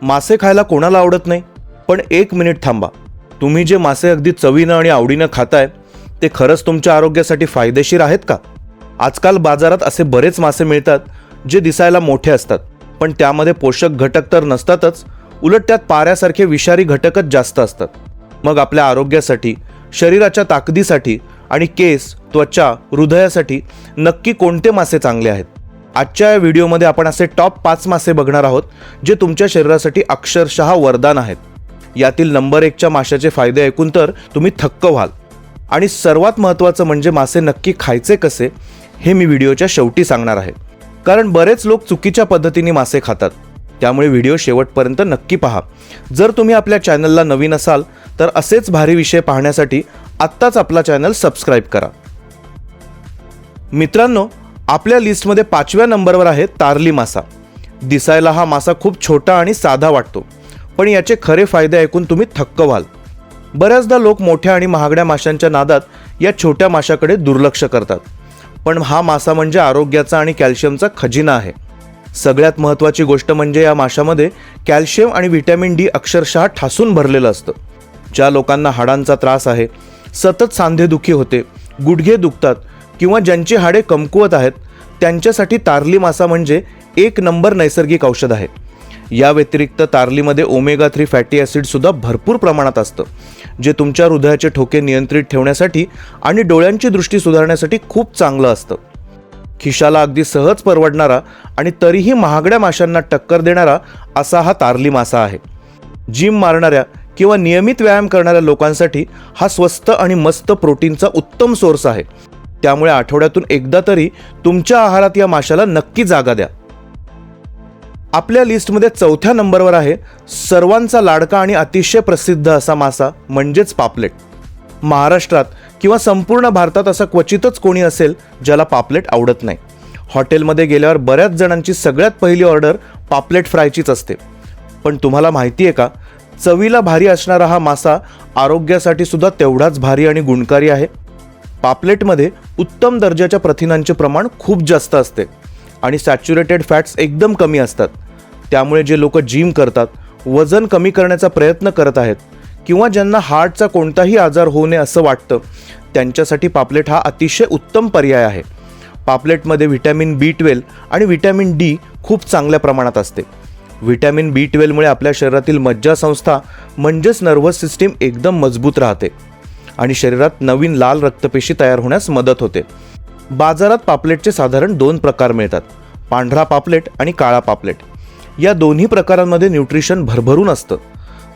मासे खायला कोणाला आवडत नाही, पण एक मिनिट थांबा. तुम्ही जे मासे अगदी चवीनं आणि आवडीनं खाताय ते खरंच तुमच्या आरोग्यासाठी फायदेशीर आहेत का? आजकाल बाजारात असे बरेच मासे मिळतात जे दिसायला मोठे असतात, पण त्यामध्ये पोषक घटक तर नसतातच, उलट त्यात पाऱ्यासारखे विषारी घटकच जास्त असतात. मग आपल्या आरोग्यासाठी, शरीराच्या ताकदीसाठी आणि केस, त्वचा, हृदयासाठी नक्की कोणते मासे चांगले आहेत? आजच्या या व्हिडिओमध्ये आपण असे टॉप 5 मासे बघणार आहोत जे तुमच्या शरीरासाठी अक्षरशः वरदान आहेत. यातील नंबर 1च्या माशाचे फायदे ऐकून तर तुम्ही थक्क व्हाल. आणि सर्वात महत्त्वाचं म्हणजे मासे नक्की खायचे कसे हे मी व्हिडिओच्या शेवटी सांगणार आहे. कारण बरेच लोक चुकीच्या पद्धतीने मासे खातात, त्यामुळे व्हिडिओ शेवटपर्यंत नक्की पहा. जर तुम्ही आपल्या चॅनलला नवीन असाल तर असेच भारी विषय पाहण्यासाठी आत्ताच आपला चॅनल सबस्क्राईब करा. मित्रांनो, आपल्या लिस्टमध्ये 5व्या नंबरवर आहे तारली मासा. दिसायला हा मासा खूप छोटा आणि साधा वाटतो, पण याचे खरे फायदे ऐकून तुम्ही थक्क व्हाल. बऱ्याचदा लोक मोठ्या आणि महागड्या माशांच्या नादात या छोट्या माशाकडे दुर्लक्ष करतात, पण हा मासा म्हणजे आरोग्याचा आणि कॅल्शियमचा खजिना आहे. सगळ्यात महत्त्वाची गोष्ट म्हणजे या माशामध्ये कॅल्शियम आणि व्हिटॅमिन डी अक्षरशः ठासून भरलेलं असतं. ज्या लोकांना हाडांचा त्रास आहे, सतत सांधेदुखी होते, गुडघे दुखतात किंवा ज्यांची हाडे कमकुवत आहेत, त्यांच्यासाठी तारली मासा म्हणजे एक नंबर नैसर्गिक औषध आहे. या व्यतिरिक्त तारलीमध्ये ओमेगा 3 फॅटी ॲसिड सुद्धा भरपूर प्रमाणात असतं, जे तुमच्या हृदयाचे ठोके नियंत्रित ठेवण्यासाठी आणि डोळ्यांची दृष्टी सुधारण्यासाठी खूप चांगलं असतं. खिशाला अगदी सहज परवडणारा आणि तरीही महागड्या माशांना टक्कर देणारा असा हा तारली मासा आहे. जिम मारणाऱ्या किंवा नियमित व्यायाम करणाऱ्या लोकांसाठी हा स्वस्त आणि मस्त प्रोटीनचा उत्तम सोर्स आहे. त्यामुळे आठवड्यातून एकदा तरी तुमच्या आहारात या माशाला नक्की जागा द्या. आपल्या लिस्टमध्ये 4थ्या नंबरवर आहे सर्वांचा लाडका आणि अतिशय प्रसिद्ध असा मासा म्हणजेच पापलेट. महाराष्ट्रात किंवा संपूर्ण भारतात असा क्वचितच कोणी असेल ज्याला पापलेट आवडत नाही. हॉटेलमध्ये गेल्यावर बऱ्याच जणांची सगळ्यात पहिली ऑर्डर पापलेट फ्रायचीच असते. पण तुम्हाला माहिती आहे का, चवीला भारी असणारा हा मासा आरोग्यासाठी सुद्धा तेवढाच भारी आणि गुणकारी आहे. पापलेटमध्ये उत्तम दर्जाच्या प्रथिनांचे प्रमाण खूप जास्त असते आणि सॅच्युरेटेड फॅट्स एकदम कमी असतात. त्यामुळे जे लोक जिम करतात, वजन कमी करण्याचा प्रयत्न करत आहेत किंवा ज्यांना हार्टचा कोणताही आजार होऊ नये असं वाटतं, त्यांच्यासाठी पापलेट हा अतिशय उत्तम पर्याय आहे. पापलेटमध्ये व्हिटॅमिन B12 आणि व्हिटॅमिन डी खूप चांगल्या प्रमाणात असते. व्हिटॅमिन B12मुळे आपल्या शरीरातील मज्जासंस्था म्हणजेच नर्व्हस सिस्टीम एकदम मजबूत राहते आणि शरीरात नवीन लाल रक्तपेशी तयार होण्यास मदत होते. बाजारात पापलेटचे साधारण 2 प्रकार मिळतात, पांढरा पापलेट आणि काळा पापलेट. या दोन्ही प्रकारांमध्ये न्यूट्रिशन भरभरून असतं.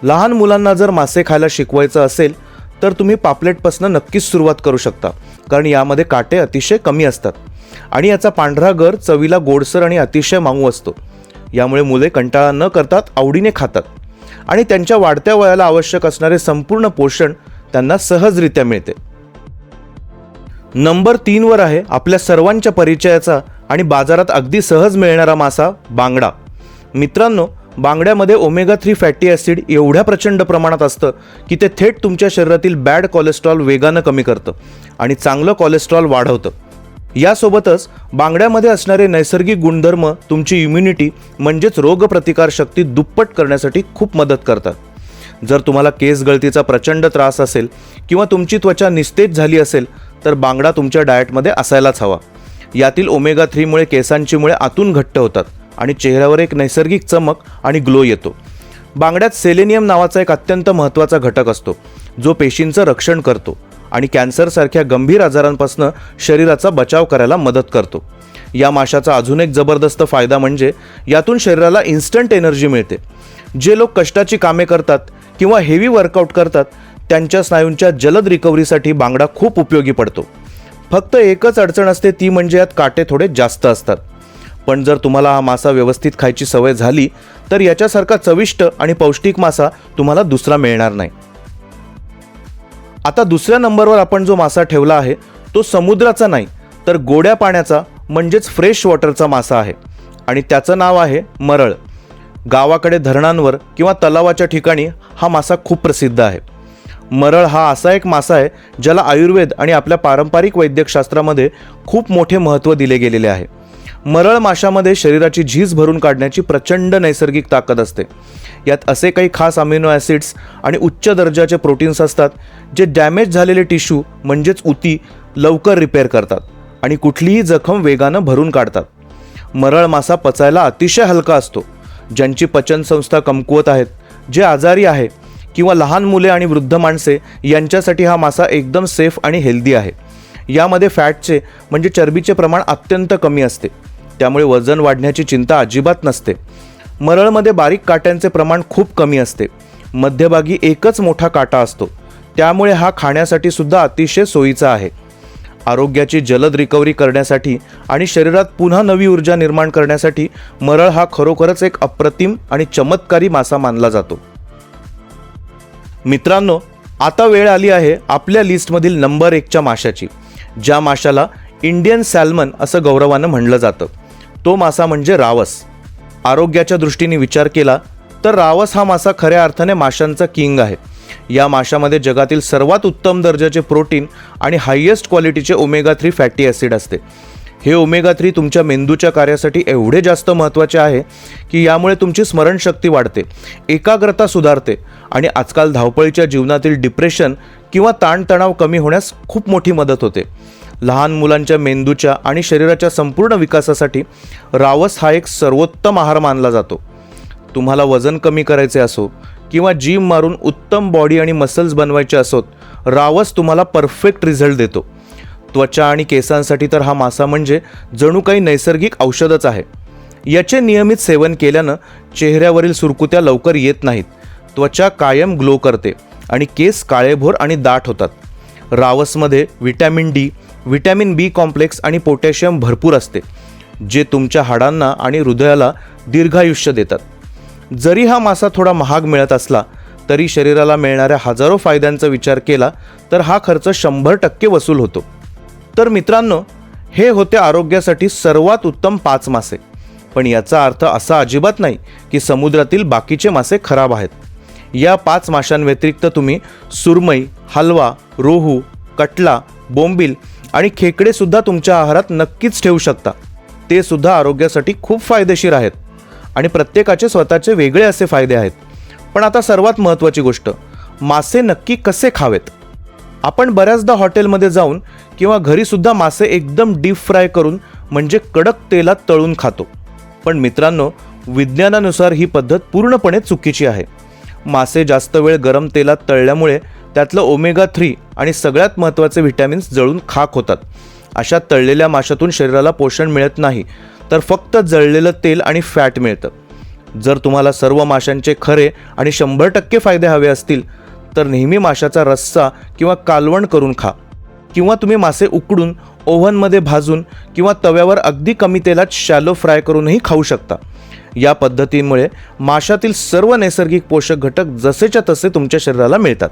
लहान मुलांना जर मासे खायला शिकवायचं असेल तर तुम्ही पापलेटपासून नक्कीच सुरुवात करू शकता, कारण यामध्ये काटे अतिशय कमी असतात आणि याचा पांढरा गर चवीला गोडसर आणि अतिशय माऊ असतो. यामुळे मुले कंटाळा न करतात आवडीने खातात आणि त्यांच्या वाढत्या वयाला आवश्यक असणारे संपूर्ण पोषण त्यांना सहजरित्या मिळते. नंबर 3वर आहे आपल्या सर्वांच्या परिचयाचा आणि बाजारात अगदी सहज मिळणारा मासा बांगडा. मित्रांनो, बांगड्यामध्ये ओमेगा 3 फॅटी ॲसिड एवढ्या प्रचंड प्रमाणात असतं की ते थेट तुमच्या शरीरातील बॅड कोलेस्ट्रॉल वेगानं कमी करतं आणि चांगलं कोलेस्ट्रॉल वाढवतं. यासोबतच बांगड्यामध्ये असणारे नैसर्गिक गुणधर्म तुमची इम्युनिटी म्हणजेच रोगप्रतिकारशक्ती दुप्पट करण्यासाठी खूप मदत करतात. जर तुम्हाला केस गळतीचा प्रचंड त्रास असेल किंवा तुमची त्वचा निस्तेज झाली असेल तर बांगडा तुमच्या डाएटमध्ये असायलाच हवा. यातील ओमेगा 3मुळे केसांची मुळे आतून घट्ट होतात आणि चेहऱ्यावर एक नैसर्गिक चमक आणि ग्लो येतो. बांगड्यात सेलेनियम नावाचा एक अत्यंत महत्त्वाचा घटक असतो, जो पेशींचं रक्षण करतो आणि कॅन्सरसारख्या गंभीर आजारांपासून शरीराचा बचाव करायला मदत करतो. या माशाचा अजून एक जबरदस्त फायदा म्हणजे यातून शरीराला इन्स्टंट एनर्जी मिळते. जे लोक कष्टाची कामे करतात किंवा हेवी वर्कआउट करतात त्यांच्या स्नायूंच्या जलद रिकव्हरीसाठी बांगडा खूप उपयोगी पडतो. फक्त एकच अडचण असते, ती म्हणजे यात काटे थोडे जास्त असतात. पण जर तुम्हाला हा मासा व्यवस्थित खायची सवय झाली तर याच्यासारखा चविष्ट आणि पौष्टिक मासा तुम्हाला दुसरा मिळणार नाही. आता 2ऱ्या नंबरवर आपण जो मासा ठेवला आहे तो समुद्राचा नाही तर गोड्या पाण्याचा म्हणजेच फ्रेश वॉटरचा मासा आहे आणि त्याचं नाव आहे मरळ. गावाकडे धरणांवर किंवा तलावाच्या ठिकाणी हा मासा खूप प्रसिद्ध आहे. मरळ हा असा एक मासा आहे ज्याला आयुर्वेद आणि आपल्या पारंपरिक वैद्यकशास्त्रामध्ये खूप मोठे महत्त्व दिले गेलेले आहे. मरळ माशामध्ये शरीराची झीज भरून काढण्याची प्रचंड नैसर्गिक ताकद असते. यात असे काही खास अमिनो ॲसिड्स आणि उच्च दर्जाचे प्रोटीन्स असतात जे डॅमेज झालेले टिश्यू म्हणजेच उती लवकर रिपेअर करतात आणि कुठलीही जखम वेगानं भरून काढतात. मरळ मासा पचायला अतिशय हलका असतो. ज्यांची पचनसंस्था कमकुवत आहेत, जे आजारी आहे किंवा लहान मुले आणि वृद्ध माणसे यांच्यासाठी हा मासा एकदम सेफ आणि हेल्दी आहे. यामध्ये फॅटचे म्हणजे चरबीचे प्रमाण अत्यंत कमी असते, त्यामुळे वजन वाढण्याची चिंता अजिबात नसते. मरळमध्ये बारीक काट्यांचे प्रमाण खूप कमी असते. मध्यभागी एकच मोठा काटा असतो, त्यामुळे हा खाण्यासाठी सुद्धा अतिशय सोयीचा आहे. आरोग्याची जलद रिकव्हरी करण्यासाठी आणि शरीरात पुन्हा नवी ऊर्जा निर्माण करण्यासाठी मरळ हा खरोखरच एक अप्रतिम आणि चमत्कारी मासा मानला जातो. मित्रांनो, आता वेळ आली आहे आपल्या लिस्टमधील नंबर 1च्या माशाची, ज्या माशाला इंडियन सॅल्मन असं गौरवानं म्हणलं जातं. तो मासा म्हणजे रावस. आरोग्याच्या दृष्टीने विचार केला तर रावस हा मासा खऱ्या अर्थाने माशांचा किंग आहे. या माशामध्ये जगातील सर्वात उत्तम दर्जाचे प्रोटीन आणि हायेस्ट क्वालिटीचे ओमेगा 3 फॅटी ॲसिड असते. हे ओमेगा 3 तुमच्या मेंदूच्या कार्यासाठी एवढे जास्त महत्त्वाचे आहे की यामुळे तुमची स्मरणशक्ती वाढते, एकाग्रता सुधारते आणि आजकाल धावपळीच्या जीवनातील डिप्रेशन किंवा ताणतणाव कमी होण्यास खूप मोठी मदत होते. लहान मुलांच्या मेंदूच्या आणि शरीराच्या संपूर्ण विकासासाठी रावस हा एक सर्वोत्तम आहार मानला जातो. तुम्हाला वजन कमी करायचे असो किंवा जिम मारून उत्तम बॉडी आणि मसल्स बनवायचे असोत, रावस तुम्हाला परफेक्ट रिझल्ट देतो. त्वचा आणि केसांसाठी तर हा मासा म्हणजे जणू काही नैसर्गिक औषधच आहे. याचे नियमित सेवन केल्यानं चेहऱ्यावरील सुरकुत्या लवकर येत नाहीत, त्वचा कायम ग्लो करते आणि केस काळेभोर आणि दाट होतात. रावसमध्ये व्हिटॅमिन डी, व्हिटॅमिन बी कॉम्प्लेक्स आणि पोटॅशियम भरपूर असते, जे तुमच्या हाडांना आणि हृदयाला दीर्घायुष्य देतात. जरी हा मासा थोडा महाग मिळत असला तरी शरीराला मिळणाऱ्या हजारो फायद्यांचा विचार केला तर हा खर्च 100% वसूल होतो. तर मित्रांनो, हे होते आरोग्यासाठी सर्वात उत्तम 5 मासे. पण याचा अर्थ असा अजिबात नाही की समुद्रातील बाकीचे मासे खराब आहेत. या 5 माशांव्यतिरिक्त तुम्ही सुरमई, हलवा, रोहू, कटला, बोंबील आणि खेकडे सुद्धा तुमच्या आहारात नक्कीच ठेवू शकता. ते सुद्धा आरोग्यासाठी खूप फायदेशीर आहेत आणि प्रत्येकाचे स्वतःचे वेगळे असे फायदे आहेत. पण आता सर्वात महत्त्वाची गोष्ट, मासे नक्की कसे खावेत. आपण बऱ्याचदा हॉटेलमध्ये जाऊन किंवा घरीसुद्धा मासे एकदम डीप फ्राय करून म्हणजे कडक तेलात तळून खातो. पण मित्रांनो, विज्ञानानुसार ही पद्धत पूर्णपणे चुकीची आहे. मासे जास्त वेळ गरम तेलात तळल्यामुळे त्यातलं ओमेगा 3 आणि सगळ्यात महत्त्वाचे व्हिटॅमिन्स जळून खाक होतात. अशा तळलेल्या माशातून शरीराला पोषण मिळत नाही, तर फक्त जळलेलं तेल आणि फॅट मिळतं. जर तुम्हाला सर्व माशांचे खरे आणि 100% फायदे हवे असतील तर नेहमी माशाचा रस्सा किंवा कालवण करून खा, किंवा तुम्ही मासे उकडून ओव्हनमध्ये भाजून किंवा तव्यावर अगदी कमी तेलात शॅलो फ्राय करूनही खाऊ शकता. या पद्धतीमुळे माशातील सर्व नैसर्गिक पोषक घटक जसेच्या तसे तुमच्या शरीराला मिळतात.